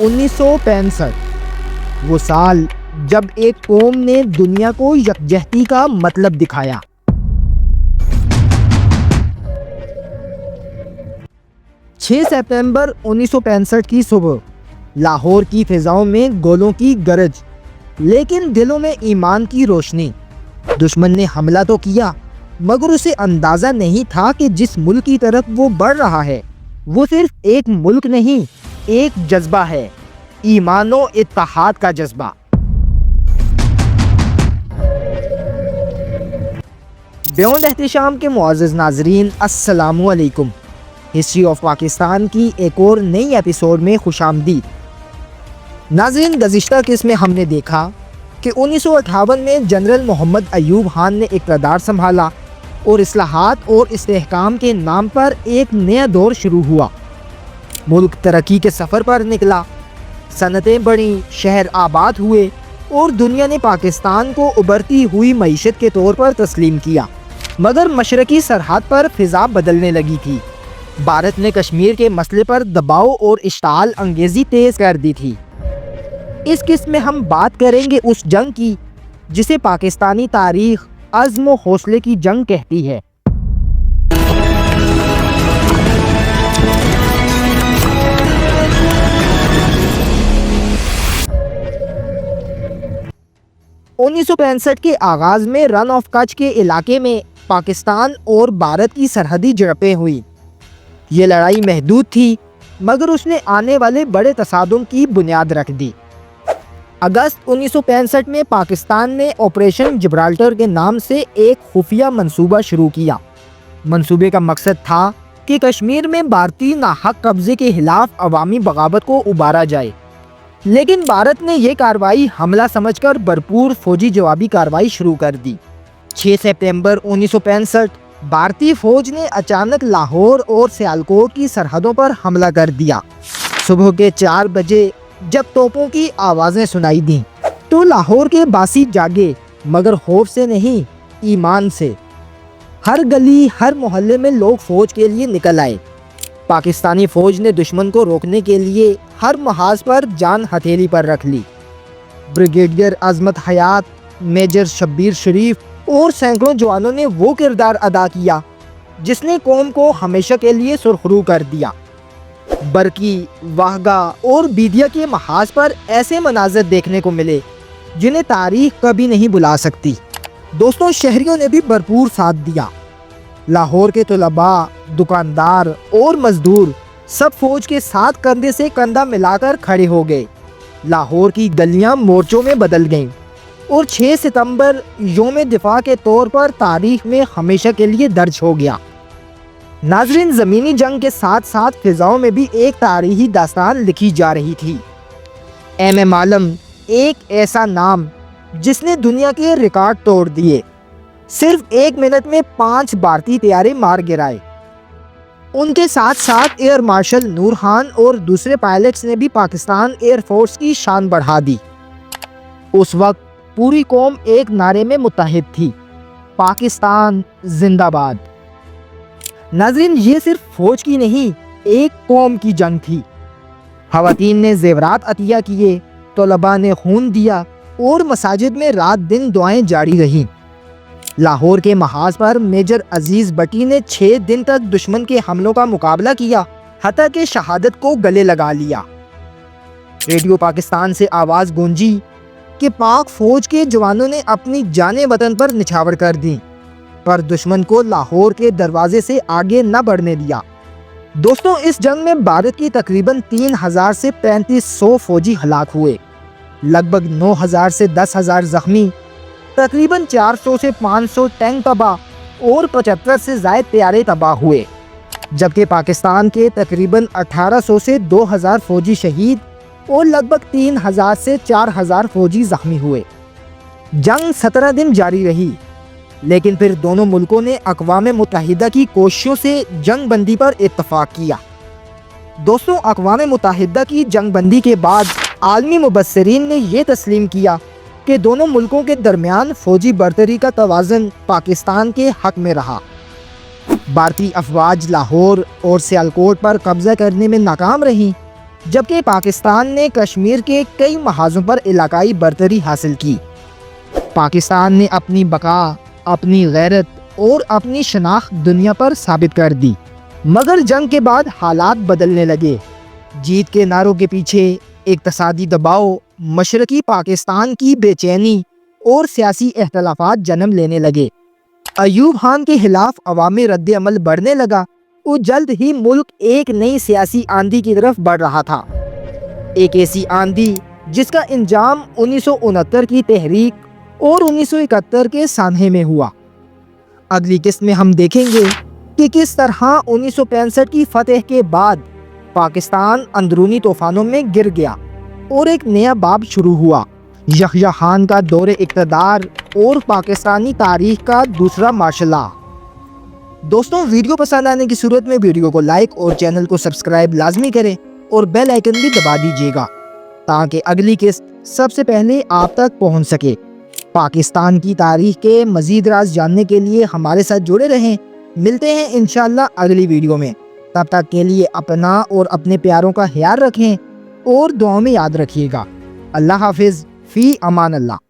1965 وہ سال جب ایک قوم نے دنیا کو یکجہتی کا مطلب دکھایا۔ 6 سپتمبر 1965 کی صبح لاہور کی فضاؤں میں گولوں کی گرج، لیکن دلوں میں ایمان کی روشنی۔ دشمن نے حملہ تو کیا، مگر اسے اندازہ نہیں تھا کہ جس ملک کی طرف وہ بڑھ رہا ہے وہ صرف ایک ملک نہیں، ایک جذبہ ہے، ایمان و اتحاد کا جذبہ۔ بیونڈ احتشام کے معزز ناظرین، السلام علیکم۔ ہسٹری آف پاکستان کی ایک اور نئی ایپیسوڈ میں خوش آمدید۔ ناظرین، گزشتہ قسط میں ہم نے دیکھا کہ 1958 میں جنرل محمد ایوب خان نے اقتدار سنبھالا اور اصلاحات اور استحکام کے نام پر ایک نیا دور شروع ہوا۔ ملک ترقی کے سفر پر نکلا، صنعتیں بڑھیں، شہر آباد ہوئے اور دنیا نے پاکستان کو ابھرتی ہوئی معیشت کے طور پر تسلیم کیا۔ مگر مشرقی سرحد پر فضا بدلنے لگی تھی۔ بھارت نے کشمیر کے مسئلے پر دباؤ اور اشتعال انگیزی تیز کر دی تھی۔ اس قسط میں ہم بات کریں گے اس جنگ کی جسے پاکستانی تاریخ عزم و حوصلے کی جنگ کہتی ہے۔ انیس سو 65 کے آغاز میں رن آف کچھ کے علاقے میں پاکستان اور بھارت کی سرحدی جھڑپیں ہوئی۔ یہ لڑائی محدود تھی، مگر اس نے آنے والے بڑے تصادم کی بنیاد رکھ دی۔ اگست 1965 میں پاکستان نے آپریشن جبرالٹر کے نام سے ایک خفیہ منصوبہ شروع کیا۔ منصوبے کا مقصد تھا کہ کشمیر میں بھارتی ناحق قبضے کے خلاف عوامی بغاوت کو ابھارا جائے، لیکن بھارت نے یہ کارروائی حملہ سمجھ کر بھرپور فوجی جوابی کارروائی شروع کر دی۔ 6 سپتمبر 1965 بھارتی فوج نے اچانک لاہور اور سیالکوٹ کی سرحدوں پر حملہ کر دیا۔ صبح کے 4 بجے جب توپوں کی آوازیں سنائی دیں تو لاہور کے باسی جاگے، مگر خوف سے نہیں، ایمان سے۔ ہر گلی، ہر محلے میں لوگ فوج کے لیے نکل آئے۔ پاکستانی فوج نے دشمن کو روکنے کے لیے ہر محاذ پر جان ہتھیلی پر رکھ لی۔ بریگیڈیئر عظمت حیات، میجر شبیر شریف اور سینکڑوں جوانوں نے وہ کردار ادا کیا جس نے قوم کو ہمیشہ کے لیے سرخرو کر دیا۔ برکی، واہگہ اور بیدیا کے محاذ پر ایسے مناظر دیکھنے کو ملے جنہیں تاریخ کبھی نہیں بلا سکتی۔ دوستوں، شہریوں نے بھی بھرپور ساتھ دیا۔ لاہور کے طلباء، دکاندار اور مزدور سب فوج کے ساتھ کندھے سے کندھا ملا کر کھڑے ہو گئے۔ لاہور کی گلیاں مورچوں میں بدل گئیں اور 6 ستمبر یوم دفاع کے طور پر تاریخ میں ہمیشہ کے لیے درج ہو گیا۔ ناظرین، زمینی جنگ کے ساتھ ساتھ فضاؤں میں بھی ایک تاریخی داستان لکھی جا رہی تھی۔ ایم عالم، ایک ایسا نام جس نے دنیا کے ریکارڈ توڑ دیے۔ صرف 1 منٹ میں 5 بھارتی طیارے مار گرائے۔ ان کے ساتھ ساتھ ایئر مارشل نور خان اور دوسرے پائلٹس نے بھی پاکستان ایئر فورس کی شان بڑھا دی۔ اس وقت پوری قوم ایک نعرے میں متحد تھی: پاکستان زندہ باد۔ ناظرین، یہ صرف فوج کی نہیں، ایک قوم کی جنگ تھی۔ خواتین نے زیورات عطیہ کیے، طلباء نے خون دیا اور مساجد میں رات دن دعائیں جاری رہیں۔ لاہور کے محاذ پر میجر عزیز بٹی نے 6 دن تک دشمن کے حملوں کا مقابلہ کیا، حتیٰ کہ شہادت کو گلے لگا لیا۔ ریڈیو پاکستان سے آواز گونجی کہ پاک فوج کے جوانوں نے اپنی جانیں وطن پر نچھاور کر دیں، پر دشمن کو لاہور کے دروازے سے آگے نہ بڑھنے دیا۔ دوستوں، اس جنگ میں بھارت کی تقریباً 3000 سے 3500 فوجی ہلاک ہوئے، لگ بھگ 9000 سے 10000 زخمی، تقریباً 400 سے 500 ٹینک تباہ اور 75 سے زائد طیارے تباہ ہوئے، جبکہ پاکستان کے تقریباً 1800 سے 2000 فوجی شہید اور لگ بھگ 3000 سے 4000 فوجی زخمی ہوئے۔ جنگ 17 دن جاری رہی، لیکن پھر دونوں ملکوں نے اقوام متحدہ کی کوششوں سے جنگ بندی پر اتفاق کیا۔ دوستوں، اقوام متحدہ کی جنگ بندی کے بعد عالمی مبصرین نے یہ تسلیم کیا کہ دونوں ملکوں کے درمیان فوجی برتری کا توازن پاکستان کے حق میں رہا۔ بھارتی افواج لاہور اور سیالکوٹ پر قبضہ کرنے میں ناکام رہیں، جبکہ پاکستان نے کشمیر کے کئی محاذوں پر علاقائی برتری حاصل کی۔ پاکستان نے اپنی بقا، اپنی غیرت اور اپنی شناخت دنیا پر ثابت کر دی، مگر جنگ کے بعد حالات بدلنے لگے۔ جیت کے نعروں کے پیچھے اقتصادی دباؤ، مشرقی پاکستان کی بے چینی اور سیاسی اختلافات جنم لینے لگے۔ ایوب خان کے خلاف عوامی رد عمل بڑھنے لگا اور جلد ہی ملک ایک نئی سیاسی آندھی کی طرف بڑھ رہا تھا، ایک ایسی آندھی جس کا انجام 1969 کی تحریک اور 1971 کے سانحے میں ہوا۔ اگلی قسط میں ہم دیکھیں گے کہ کس طرح 1965 کی فتح کے بعد پاکستان اندرونی طوفانوں میں گر گیا اور ایک نیا باب شروع ہوا، یحییٰ خان کا دور اقتدار اور پاکستانی تاریخ کا دوسرا مارشل لا۔ دوستوں، ویڈیو پسند آنے کی صورت میں ویڈیو کو لائک اور چینل کو سبسکرائب لازمی کریں اور بیل آئیکن بھی دبا دیجیے گا تاکہ اگلی قسط سب سے پہلے آپ تک پہنچ سکے۔ پاکستان کی تاریخ کے مزید راز جاننے کے لیے ہمارے ساتھ جڑے رہیں۔ ملتے ہیں انشاءاللہ اگلی ویڈیو میں، تب تک کے لیے اپنا اور اپنے پیاروں کا خیال رکھیں اور دعاؤں میں یاد رکھیے گا۔ اللہ حافظ، فی امان اللہ۔